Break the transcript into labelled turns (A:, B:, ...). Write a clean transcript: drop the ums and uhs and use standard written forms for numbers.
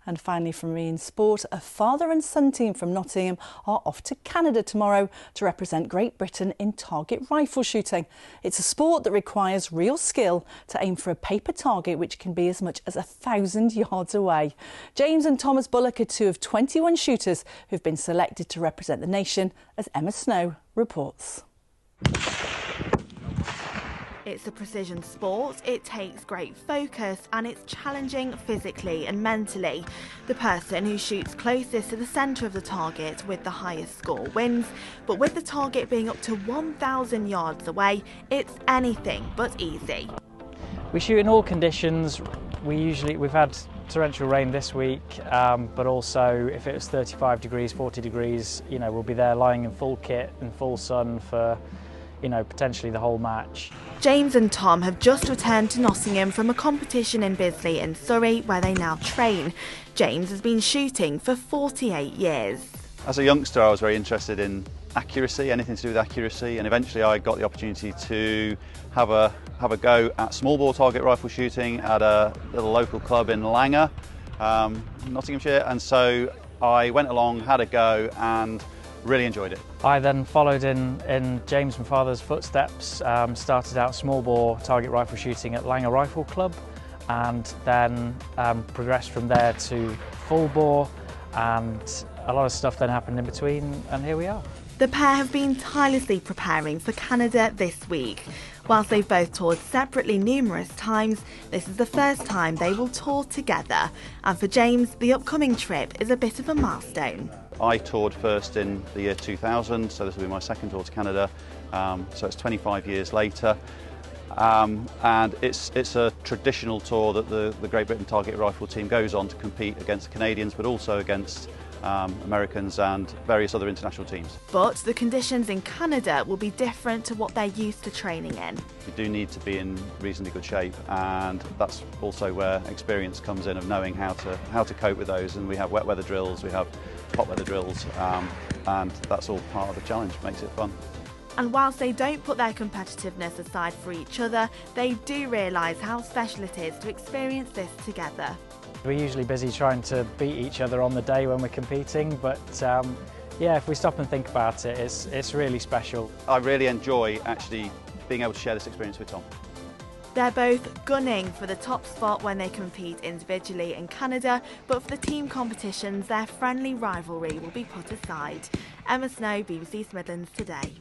A: And finally, from me in sport, a father and son team from Nottingham are off to Canada tomorrow to represent Great Britain in target rifle shooting. It's a sport that requires real skill to aim for a paper target which can be as much as 1,000 yards away. James and Thomas Bullock are two of 21 shooters who've been selected to represent the nation, as Emma Snow reports.
B: It's a precision sport, it takes great focus and it's challenging physically and mentally. The person who shoots closest to the centre of the target with the highest score wins, but with the target being up to 1,000 yards away, it's anything but easy.
C: We shoot in all conditions. We've had torrential rain this week, but also if it was 35 degrees, 40 degrees, we'll be there lying in full kit and full sun for potentially the whole match.
B: James and Tom have just returned to Nottingham from a competition in Bisley in Surrey where they now train. James has been shooting for 48 years.
D: As a youngster I was very interested in accuracy, anything to do with accuracy, and eventually I got the opportunity to have a go at small bore target rifle shooting at a little local club in Langer, Nottinghamshire, and so I went along, had a go and really enjoyed it.
C: I then followed in James, my father's footsteps, started out small bore target rifle shooting at Langer Rifle Club, and then progressed from there to full bore, and a lot of stuff then happened in between, and here we are.
B: The pair have been tirelessly preparing for Canada this week. Whilst they've both toured separately numerous times, this is the first time they will tour together. And for James, the upcoming trip is a bit of a milestone.
D: I toured first in the year 2000, so this will be my second tour to Canada, so it's 25 years later. And it's a traditional tour that the Great Britain Target Rifle team goes on to compete against the Canadians, but also against Americans and various other international teams.
B: But the conditions in Canada will be different to what they're used to training in.
D: You do need to be in reasonably good shape, and that's also where experience comes in, of knowing how to cope with those. And we have wet weather drills, we have hot weather drills, and that's all part of the challenge, makes it fun.
B: And whilst they don't put their competitiveness aside for each other, they do realise how special it is to experience this together.
C: We're usually busy trying to beat each other on the day when we're competing, but yeah, if we stop and think about it, it's really special.
D: I really enjoy actually being able to share this experience with Tom.
B: They're both gunning for the top spot when they compete individually in Canada, but for the team competitions, their friendly rivalry will be put aside. Emma Snow, BBC Midlands Today.